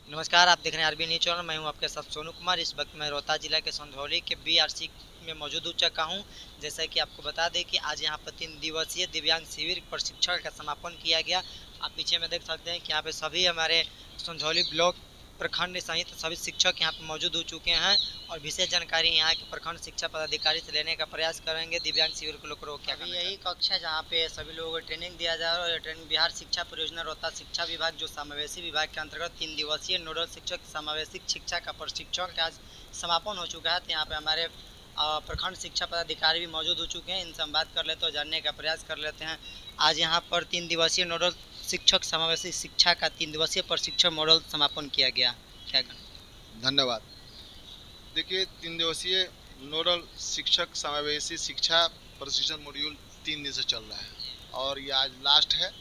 नमस्कार, आप देख रहे हैं आरबी न्यूज चैनल। मैं हूं आपके साथ सोनू कुमार। इस वक्त मैं रोहतास जिला के संधौली के बीआरसी में मौजूद हो चुका हूं। जैसा कि आपको बता दें कि आज यहां पर 3 दिवसीय दिव्यांग शिविर प्रशिक्षण का समापन किया गया। आप पीछे में देख सकते हैं कि यहां पे सभी हमारे संधौली ब्लॉक प्रखंड सहित सभी शिक्षक यहाँ पर मौजूद हो चुके हैं और विशेष जानकारी यहाँ के प्रखंड शिक्षा पदाधिकारी से लेने का प्रयास करेंगे। दिव्यांग शिविर को लोग क्या अभी यही कक्षा है जहाँ पे सभी लोगों को ट्रेनिंग दिया जा रहा है और ट्रेनिंग बिहार शिक्षा परियोजना रोहतास शिक्षा विभाग जो समावेशी विभाग के अंतर्गत 3 दिवसीय नोडल शिक्षक समावेशी शिक्षा का प्रशिक्षण का आज समापन हो चुका है। तो यहाँ पे हमारे प्रखंड शिक्षा पदाधिकारी भी मौजूद हो चुके हैं। इनसे हम बात कर लेते हैं और जानने का प्रयास कर लेते हैं। आज यहाँ पर 3 दिवसीय नोडल शिक्षक समावेशी शिक्षा का 3 दिवसीय प्रशिक्षण मॉडल समापन किया गया। क्या धन्यवाद। देखिए, 3 दिवसीय नोडल शिक्षक समावेशी शिक्षा प्रशिक्षण मॉड्यूल 3 दिन से चल रहा है और ये आज लास्ट है।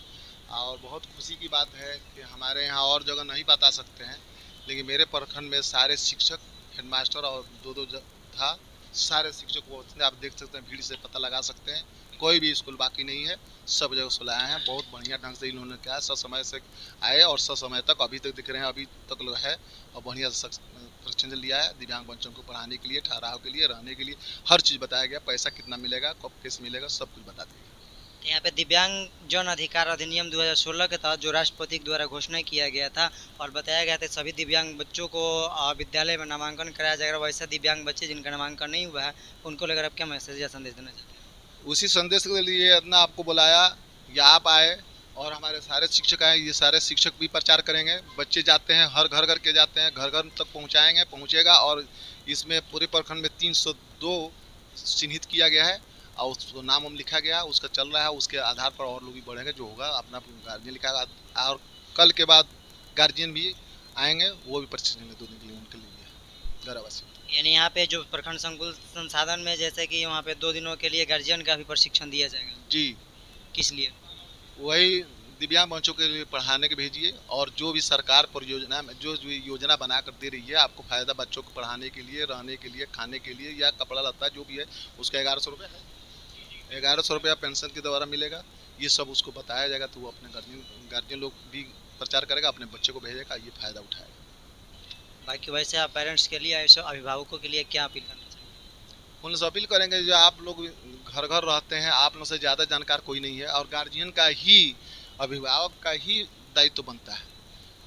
और बहुत खुशी की बात है कि हमारे यहाँ और जगह नहीं बता सकते हैं, लेकिन मेरे प्रखंड में सारे शिक्षक, हेडमास्टर और दो दो था, सारे शिक्षक वो आप देख सकते हैं, भीड़ से पता लगा सकते हैं। कोई भी स्कूल बाकी नहीं है, सब जगह से लाए हैं। बहुत बढ़िया ढंग से इन्होंने किया, समय से आए और समय तक अभी तक दिख रहे हैं, अभी तक है। और बढ़िया प्रशिक्षण लिया है दिव्यांग बच्चों को पढ़ाने के लिए, ठहराव के लिए, रहने के लिए, हर चीज़ बताया गया। पैसा कितना मिलेगा, कब कैसे मिलेगा, सब कुछ बता दिया। यहाँ पे दिव्यांग जन अधिकार अधिनियम 2016 के तहत जो राष्ट्रपति द्वारा घोषणा किया गया था और बताया गया था सभी दिव्यांग बच्चों को विद्यालय में नामांकन कराया जाएगा। वैसे दिव्यांग बच्चे जिनका नामांकन नहीं हुआ है उनको लेकर आप क्या मैसेज या संदेश देना चाहते हैं? उसी संदेश के लिए इतना आपको बुलाया, या आप आए और हमारे सारे शिक्षक आए। ये सारे शिक्षक भी प्रचार करेंगे। बच्चे जाते हैं, हर घर घर के जाते हैं, घर घर तक पहुंचाएंगे, पहुंचेगा। और इसमें पूरे प्रखंड में 302 चिन्हित किया गया है और उसको नाम हम लिखा गया, उसका चल रहा है। उसके आधार पर और लोग भी बढ़ेंगे, जो होगा अपना गार्जियन लिखा। और कल के बाद गार्जियन भी आएंगे, वो भी प्रशिक्षण लेंगे 2 दिन के लिए, उनके लिए घरवासी। यानी यहाँ पे जो प्रखंड संकुल संसाधन में जैसे कि वहाँ पे 2 दिनों के लिए गार्जियन का भी प्रशिक्षण दिया जाएगा। जी, किस लिए? वही दिव्यांग बच्चों के लिए पढ़ाने के भेजिए। और जो भी सरकार परियोजना में जो जो योजना बना कर दे रही है आपको फ़ायदा, बच्चों को पढ़ाने के लिए, रहने के लिए, खाने के लिए या कपड़ा लत्ता जो भी है, उसका 1100 रुपये है। 1100 रुपया पेंशन के द्वारा मिलेगा। ये सब उसको बताया जाएगा, तो वो अपने गार्जियन गार्जियन लोग भी प्रचार करेगा, अपने बच्चे को भेजेगा, ये फ़ायदा उठाएगा। बाकी वैसे आप पेरेंट्स के लिए ऐसे अभिभावकों के लिए क्या अपील करना चाहिए? उनसे अपील करेंगे, जो आप लोग घर घर रहते हैं, आप लोग से ज़्यादा जानकार कोई नहीं है और गार्जियन का ही, अभिभावक का ही दायित्व बनता है।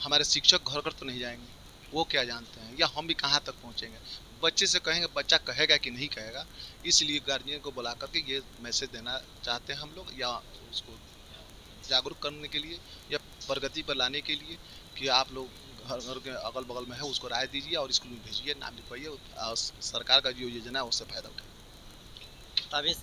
हमारे शिक्षक घर घर तो नहीं जाएंगे, वो क्या जानते हैं, या हम भी कहाँ तक पहुँचेंगे। बच्चे से कहेंगे, बच्चा कहेगा कि नहीं कहेगा। इसलिए गार्जियन को बुला करके ये मैसेज देना चाहते हैं हम लोग, या उसको जागरूक करने के लिए या प्रगति पर लाने के लिए, कि आप लोग घर घर के अगल बगल में है उसको राय दीजिए और स्कूल में भेजिए, नाम लिखवाइए और सरकार का जो योजना है उससे फ़ायदा उठाइए। तभी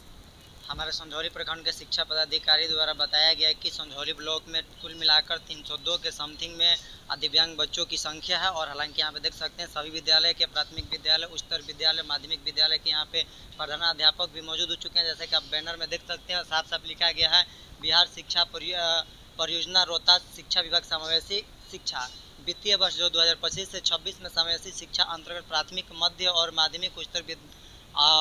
हमारे संधौली प्रखंड के शिक्षा पदाधिकारी द्वारा बताया गया है कि संधौली ब्लॉक में कुल मिलाकर 302 के समथिंग में दिव्यांग बच्चों की संख्या है। और हालांकि यहाँ पे देख सकते हैं सभी विद्यालय के, प्राथमिक विद्यालय, उच्चतर विद्यालय, माध्यमिक विद्यालय के यहाँ पे प्रधानाध्यापक भी मौजूद हो चुके हैं। जैसे कि आप बैनर में देख सकते हैं, साफ साफ लिखा गया है बिहार शिक्षा परियोजना रोहतास शिक्षा विभाग समावेशी शिक्षा वित्तीय वर्ष जो 2025 से 26 में समावेशी शिक्षा अंतर्गत प्राथमिक, मध्य और माध्यमिक, उच्चतर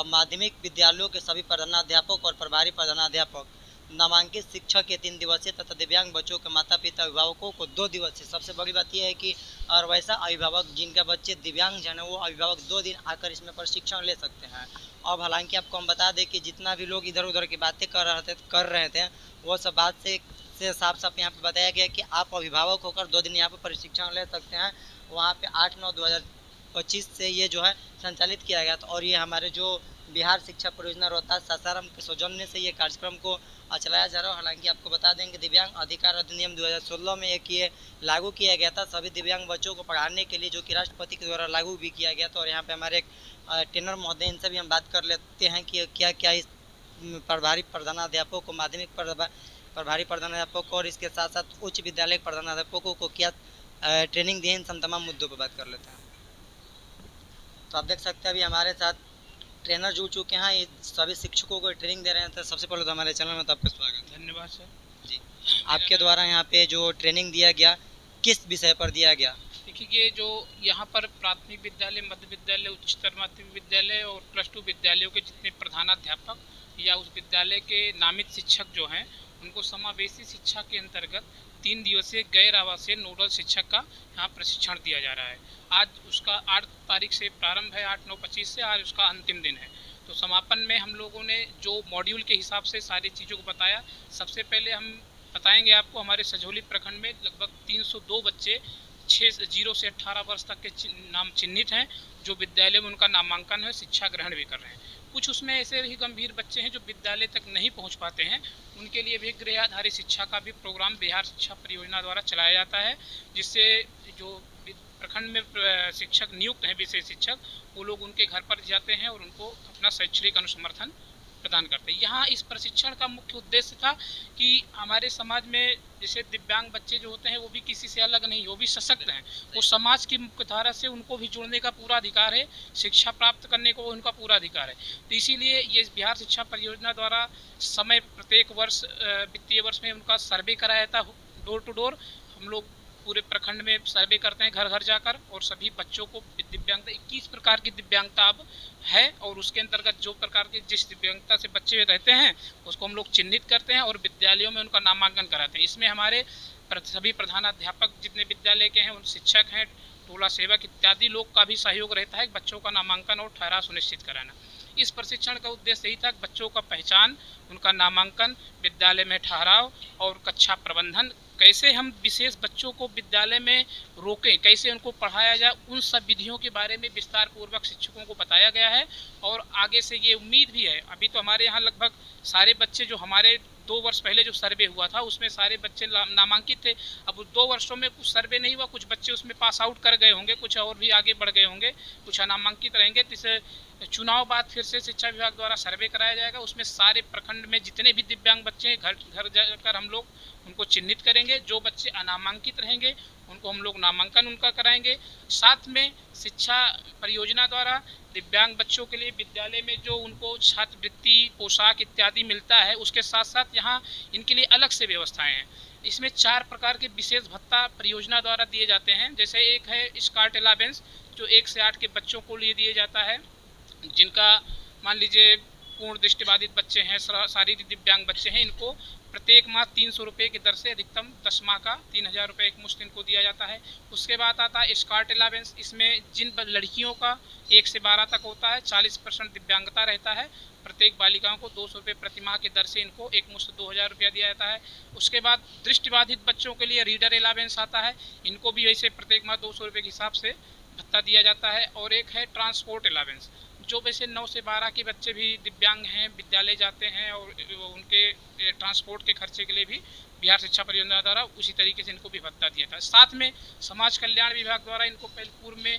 माध्यमिक विद्यालयों के सभी प्रधानाध्यापक और प्रभारी प्रधानाध्यापक, नामांकित शिक्षक के 3 दिवसीय तथा दिव्यांग बच्चों के माता पिता अभिभावकों को 2 दिवसीय। सबसे बड़ी बात यह है कि और वैसा अभिभावक जिनका बच्चे दिव्यांग जन है वो अभिभावक 2 दिन आकर इसमें प्रशिक्षण ले सकते हैं। अब हालांकि आपको हम बता दें कि जितना भी लोग इधर उधर की बातें कर रहे थे वो सब बात से साफ साफ यहाँ पे बताया गया कि आप अभिभावक होकर 2 दिन यहाँ पे प्रशिक्षण ले सकते हैं। वहाँ पे 8/9/2025 से ये जो है संचालित किया गया था और ये हमारे जो बिहार शिक्षा परियोजना रोहतास सासाराम के सौजन्य से ये कार्यक्रम को चलाया जा रहा है। हालांकि आपको बता दें कि दिव्यांग अधिकार अधिनियम 2016 में एक ये लागू किया गया था सभी दिव्यांग बच्चों को पढ़ाने के लिए, जो कि राष्ट्रपति के द्वारा लागू भी किया गया था। और यहाँ पे हमारे एक ट्रेनर महोदय, इनसे भी हम बात कर लेते हैं कि क्या क्या इस प्रभारी प्रधानाध्यापकों को, माध्यमिक प्रभारी प्रधानाध्यापक और इसके साथ साथ उच्च विद्यालय प्रधानाध्यापकों को क्या ट्रेनिंग दी है, इन तमाम मुद्दों पर बात कर लेते हैं। तो आप देख सकते हैं अभी हमारे साथ ट्रेनर जुड़ चुके हैं, ये सभी शिक्षकों को ट्रेनिंग दे रहे हैं। तो सबसे पहले तो हमारे चैनल में तो आपका स्वागत है। धन्यवाद सर। जी, आपके द्वारा यहाँ पे जो ट्रेनिंग दिया गया किस विषय पर दिया गया? देखिए, ये जो यहाँ पर प्राथमिक विद्यालय, मध्य विद्यालय, उच्चतर माध्यमिक विद्यालय और +2 विद्यालयों के जितने प्रधानाध्यापक या उस विद्यालय के नामित शिक्षक जो हैं उनको समावेशी शिक्षा के अंतर्गत 3 दिवसीय गैर आवासीय नोडल शिक्षक का यहाँ प्रशिक्षण दिया जा रहा है। आज उसका 8 तारीख से प्रारंभ है, 8-9-25 से आज उसका अंतिम दिन है। तो समापन में हम लोगों ने जो मॉड्यूल के हिसाब से सारी चीज़ों को बताया। सबसे पहले हम बताएंगे आपको, हमारे सजौली प्रखंड में लगभग 302 बच्चे 0 से 18 वर्ष तक के नाम चिन्हित हैं, जो विद्यालय में उनका नामांकन है, शिक्षा ग्रहण भी कर रहे हैं। कुछ उसमें ऐसे ही गंभीर बच्चे हैं जो विद्यालय तक नहीं पहुंच पाते हैं, उनके लिए भी गृह आधारित शिक्षा का भी प्रोग्राम बिहार शिक्षा परियोजना द्वारा चलाया जाता है, जिससे जो प्रखंड में शिक्षक नियुक्त हैं, विशेष शिक्षक, वो लोग उनके घर पर जाते हैं और उनको अपना शैक्षणिक अनुसमर्थन प्रदान करते हैं। यहाँ इस प्रशिक्षण का मुख्य उद्देश्य था कि हमारे समाज में जैसे दिव्यांग बच्चे जो होते हैं वो भी किसी से अलग नहीं, वो भी सशक्त हैं, वो समाज की मुख्य धारा से उनको भी जुड़ने का पूरा अधिकार है, शिक्षा प्राप्त करने को उनका पूरा अधिकार है। तो इसीलिए ये बिहार शिक्षा परियोजना द्वारा समय प्रत्येक वर्ष वित्तीय वर्ष में उनका सर्वे कराया जाता है, डोर टू डोर। हम लोग पूरे प्रखंड में सर्वे करते हैं घर घर जाकर, और सभी बच्चों को दिव्यांगता 21 प्रकार की दिव्यांगता अब है, और उसके अंतर्गत जो प्रकार के जिस दिव्यांगता से बच्चे रहते हैं उसको हम लोग चिन्हित करते हैं और विद्यालयों में उनका नामांकन कराते हैं। इसमें हमारे सभी प्रधानाध्यापक जितने विद्यालय के हैं, उन शिक्षक हैं, टोला सेवक इत्यादि लोग का भी सहयोग रहता है बच्चों का नामांकन और ठहराव सुनिश्चित कराना। इस प्रशिक्षण का उद्देश्य यही था कि बच्चों का पहचान, उनका नामांकन, विद्यालय में ठहराव और कक्षा प्रबंधन, कैसे हम विशेष बच्चों को विद्यालय में रोकें, कैसे उनको पढ़ाया जाए, उन सब विधियों के बारे में विस्तार पूर्वक शिक्षकों को बताया गया है। और आगे से ये उम्मीद भी है, अभी तो हमारे यहाँ लगभग सारे बच्चे जो हमारे 2 वर्ष पहले जो सर्वे हुआ था उसमें सारे बच्चे नामांकित थे। अब 2 वर्षों में कुछ सर्वे नहीं हुआ, कुछ बच्चे उसमें पास आउट कर गए होंगे, कुछ और भी आगे बढ़ गए होंगे, कुछ अनामांकित रहेंगे। तो इसे चुनाव बाद फिर से शिक्षा विभाग द्वारा सर्वे कराया जाएगा, उसमें सारे प्रखंड में जितने भी दिव्यांग बच्चे हैं घर घर जाकर हम लोग उनको चिन्हित करेंगे। जो बच्चे अनामांकित रहेंगे उनको हम लोग नामांकन उनका कराएंगे। साथ में शिक्षा परियोजना द्वारा दिव्यांग बच्चों के लिए विद्यालय में जो उनको छात्रवृत्ति, पोशाक इत्यादि मिलता है, उसके साथ साथ यहाँ इनके लिए अलग से व्यवस्थाएं हैं। इसमें 4 प्रकार के विशेष भत्ता परियोजना द्वारा दिए जाते हैं। जैसे एक है स्कार्ट अलावेंस, जो 1 से 8 के बच्चों को लिए दिए जाता है, जिनका मान लीजिए पूर्ण दृष्टिबाधित बच्चे हैं, शारीरिक दिव्यांग बच्चे हैं, इनको प्रत्येक माह 300 रुपये की दर से अधिकतम 10 माह का 3000 रुपये एक मुश्त इनको दिया जाता है। उसके बाद आता है स्कार्ट अलावेंस, इसमें जिन लड़कियों का 1 से 12 तक होता है, 40% दिव्यांगता रहता है, प्रत्येक बालिकाओं को 200 रुपये प्रति माह की दर से इनको एक मुश्त 2000 रुपया दिया जाता है। उसके बाद दृष्टिबाधित बच्चों के लिए रीडर अलावेंस आता है, इनको भी वैसे प्रत्येक माह 200 रुपये के हिसाब से भत्ता दिया जाता है। और एक है ट्रांसपोर्ट अलावेंस, जो वैसे 9 से 12 के बच्चे भी दिव्यांग हैं, विद्यालय जाते हैं, और उनके ट्रांसपोर्ट के खर्चे के लिए भी बिहार शिक्षा परियोजना द्वारा उसी तरीके से इनको भी भत्ता दिया था। साथ में समाज कल्याण विभाग द्वारा इनको पहले पूर्व में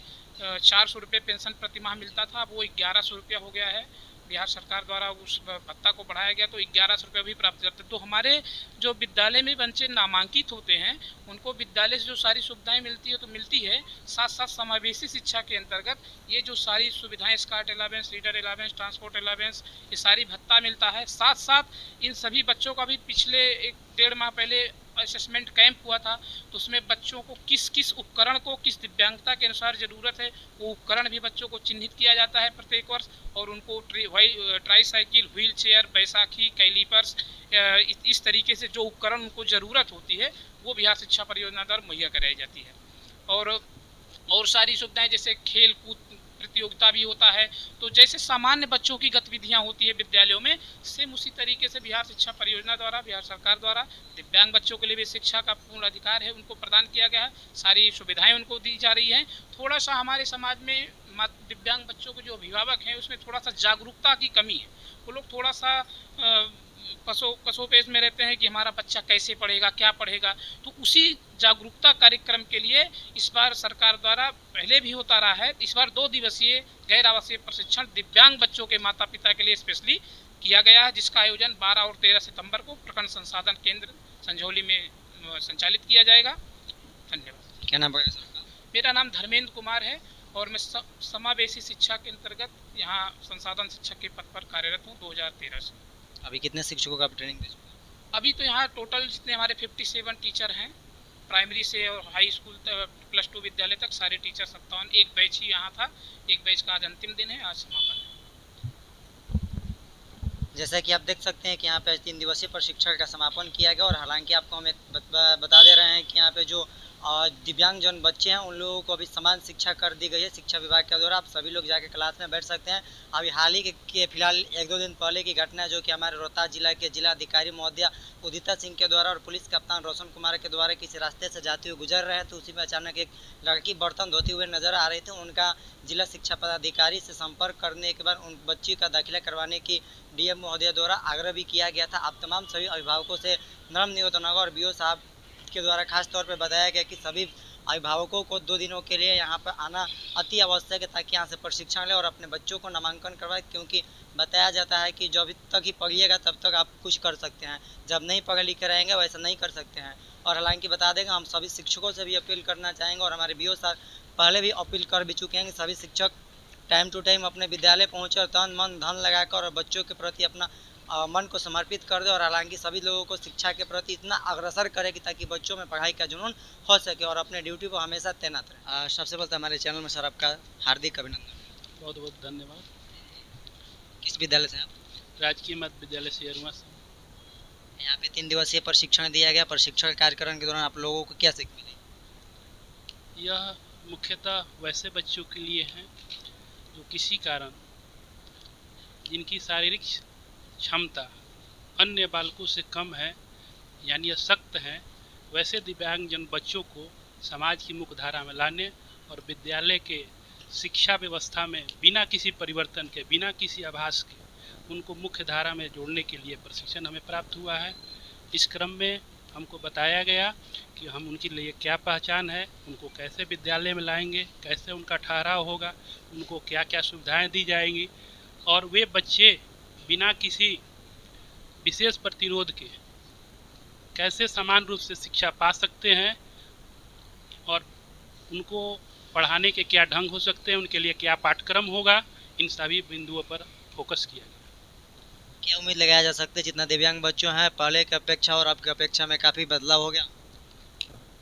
400 रुपये पेंशन प्रतिमाह मिलता था, अब वो 1100 रुपया हो गया है। बिहार सरकार द्वारा उस भत्ता को बढ़ाया गया तो 1100 रुपये भी प्राप्त करते। तो हमारे जो विद्यालय में बच्चे नामांकित होते हैं उनको विद्यालय से जो सारी सुविधाएं मिलती है तो मिलती है, साथ साथ समावेशी शिक्षा के अंतर्गत ये जो सारी सुविधाएं, skirt allowance, reader allowance, transport allowance, ये सारी भत्ता मिलता है। साथ साथ इन सभी बच्चों का भी पिछले 1-1.5 माह पहले असेसमेंट कैंप हुआ था, तो उसमें बच्चों को किस किस उपकरण को किस दिव्यांगता के अनुसार ज़रूरत है वो उपकरण भी बच्चों को चिन्हित किया जाता है प्रत्येक वर्ष, और उनको ट्राईसाइकिल, व्हील चेयर, बैसाखी, कैलीपर्स, इस तरीके से जो उपकरण उनको ज़रूरत होती है वो बिहार शिक्षा परियोजना द्वारा मुहैया कराई जाती है। और सारी सुविधाएं जैसे खेल कूद प्रतियोगिता भी होता है। तो जैसे सामान्य बच्चों की गतिविधियां होती है विद्यालयों में, सेम उसी तरीके से बिहार शिक्षा परियोजना द्वारा, बिहार सरकार द्वारा दिव्यांग बच्चों के लिए भी शिक्षा का पूर्ण अधिकार है, उनको प्रदान किया गया है, सारी सुविधाएं उनको दी जा रही हैं। थोड़ा सा हमारे समाज में दिव्यांग बच्चों के जो अभिभावक हैं उसमें थोड़ा सा जागरूकता की कमी है। वो लोग थोड़ा सा कसोपेश में रहते हैं कि हमारा बच्चा कैसे पढ़ेगा, क्या पढ़ेगा। तो उसी जागरूकता कार्यक्रम के लिए इस बार सरकार द्वारा पहले भी होता रहा है, इस बार 2 दिवसीय गैर आवासीय प्रशिक्षण दिव्यांग बच्चों के माता पिता के लिए स्पेशली किया गया है, जिसका आयोजन 12 और 13 सितंबर को प्रखंड संसाधन केंद्र संझौली में संचालित किया जाएगा। धन्यवाद। क्या नाम है? मेरा नाम धर्मेंद्र कुमार है और मैं समावेशी शिक्षा के अंतर्गत यहाँ संसाधन शिक्षक के पद पर कार्यरत हूँ 2013 से। अभी कितने शिक्षकों का ट्रेनिंग दे चुके हैं? अभी तो यहाँ टोटल जितने हमारे 57 टीचर हैं, प्राइमरी से और हाई स्कूल +2 विद्यालय तक सारे टीचर 57, एक बैच ही यहाँ था, एक बैच का आज अंतिम दिन है, आज समापन है। जैसा कि आप देख सकते हैं कि यहाँ पे 3 दिवसीय प्रशिक्षण का समापन किया गया और हालांकि आपको हम एक बता दे रहे हैं कि यहाँ पे जो दिव्यांगजन बच्चे हैं उन लोगों को अभी समान शिक्षा कर दी गई है शिक्षा विभाग के द्वारा। आप सभी लोग जाके क्लास में बैठ सकते हैं। अभी हाल ही के फिलहाल 1-2 दिन पहले की घटना है जो कि हमारे रोहतास जिला के जिला अधिकारी महोदया उदिता सिंह के द्वारा और पुलिस कप्तान रोशन कुमार के द्वारा किसी रास्ते से जाते हुए गुजर रहे हैं, तो उसी में अचानक एक लड़की बर्तन धोते हुए नजर आ रही थी। उनका जिला शिक्षा पदाधिकारी से संपर्क करने के बाद उन बच्ची का दाखिला करवाने की डीएम महोदय द्वारा आग्रह भी किया गया था। आप तमाम सभी अभिभावकों से नम्र निवेदन होगा और बीओ साहब के द्वारा खास तौर पर बताया गया कि सभी अभिभावकों को 2 दिनों के लिए यहाँ पर आना अति आवश्यक है ताकि यहाँ से प्रशिक्षण ले और अपने बच्चों को नामांकन करवाए, क्योंकि बताया जाता है कि जब तक ही पढ़िएगा तब तक आप कुछ कर सकते हैं, जब नहीं पढ़े लिखे रहेंगे वैसा नहीं कर सकते हैं। और हालांकि बता देंगे हम सभी शिक्षकों से भी अपील करना चाहेंगे और हमारे बीओ साहब पहले भी अपील कर भी चुके हैं कि सभी शिक्षक टाइम टू टाइम अपने विद्यालय पहुँचे और तन मन धन लगाकर और बच्चों के प्रति अपना मन को समर्पित कर दे और हालांकि सभी लोगों को शिक्षा के प्रति इतना अग्रसर करे कि ताकि बच्चों में पढ़ाई का जुनून हो सके और अपने ड्यूटी को हमेशा तैनात रहे। सबसे पहले हमारे चैनल में सर आपका हार्दिक अभिनंदन। बहुत बहुत धन्यवाद। किस विद्यालय से आप? राजकीय मध्य विद्यालय शेरवा से। यहाँ पे 3 दिवसीय प्रशिक्षण दिया गया। प्रशिक्षण कार्यक्रम के दौरान आप लोगों को क्या सीख मिली? यह मुख्यतः वैसे बच्चों के लिए है जो किसी कारण जिनकी शारीरिक क्षमता अन्य बालकों से कम है यानी अशक्त हैं, वैसे दिव्यांगजन बच्चों को समाज की मुख्य धारा में लाने और विद्यालय के शिक्षा व्यवस्था में बिना किसी परिवर्तन के, बिना किसी आभास के उनको मुख्य धारा में जोड़ने के लिए प्रशिक्षण हमें प्राप्त हुआ है। इस क्रम में हमको बताया गया कि हम उनके लिए क्या पहचान है, उनको कैसे विद्यालय में लाएंगे, कैसे उनका ठहराव होगा, उनको क्या क्या सुविधाएं दी जाएंगी और वे बच्चे बिना किसी विशेष प्रतिरोध के कैसे समान रूप से शिक्षा पा सकते हैं और उनको पढ़ाने के क्या ढंग हो सकते हैं, उनके लिए क्या पाठ्यक्रम होगा, इन सभी बिंदुओं पर फोकस किया गया। क्या उम्मीद लगाया जा सकता है जितना दिव्यांग बच्चों हैं पहले की अपेक्षा और अब की अपेक्षा में काफ़ी बदलाव हो गया?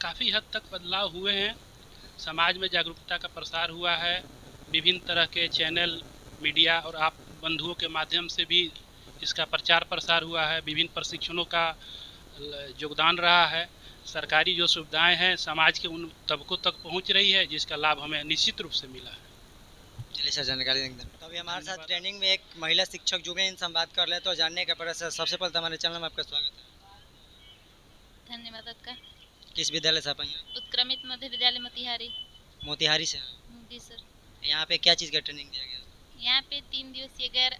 काफ़ी हद तक बदलाव हुए हैं। समाज में जागरूकता का प्रसार हुआ है, विभिन्न तरह के चैनल, मीडिया और आप बंधुओं के माध्यम से भी इसका प्रचार प्रसार हुआ है। विभिन्न प्रशिक्षणों का योगदान रहा है। सरकारी जो सुविधाएं हैं समाज के उन तबकों तक पहुंच रही है जिसका लाभ हमें निश्चित रूप से मिला है। चलिए सर, जानकारी एकदम। तो अभी हमारे साथ ट्रेनिंग में एक महिला शिक्षक जुड़े, इनसे हम बात कर ले तो जानने का पड़ा। सर सबसे पहले हमारे चैनल में आपका स्वागत है। धन्यवाद आपका। किस विद्यालय से आप आई हैं? उत्क्रमित मध्य विद्यालय मोतिहारी। मोतिहारी से? जी सर। यहाँ पे क्या चीज़ का ट्रेनिंग दिया गया? यहाँ पे 3 दिवसीय गैर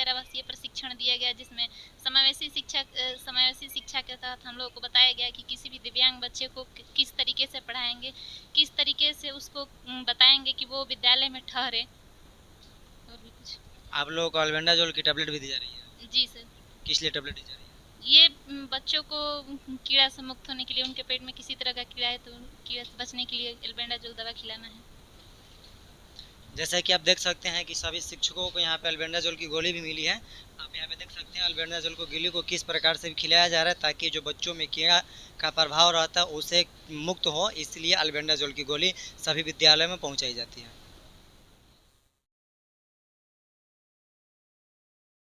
आवासीय प्रशिक्षण दिया गया जिसमें समावेशी शिक्षा के तहत हम लोगों को बताया गया कि किसी भी दिव्यांग बच्चे को किस तरीके से पढ़ाएंगे, किस तरीके से उसको बताएंगे कि वो विद्यालय में ठहरे और भी कुछ। आप लोगों को अल्बेंडाजोल की टैबलेट भी दी जा रही है? जी सर। किस लिए टैबलेट दी जा रही है? ये बच्चों को कीड़ा से मुक्त होने के लिए, उनके पेट में किसी तरह का कीड़ा है तो कीड़ा से बचने के लिए अल्बेंडाजोल दवा खिलाना है। जैसा कि आप देख सकते हैं कि सभी शिक्षकों को यहाँ पे अल्बेंडाजोल की गोली भी मिली है। आप यहाँ पे देख सकते हैं अल्बेंडाजोल को गिली को किस प्रकार से खिलाया जा रहा है ताकि जो बच्चों में कीड़ा का प्रभाव रहता है उसे मुक्त हो, इसलिए अल्बेंडाजोल की गोली सभी विद्यालयों में पहुँचाई जाती है।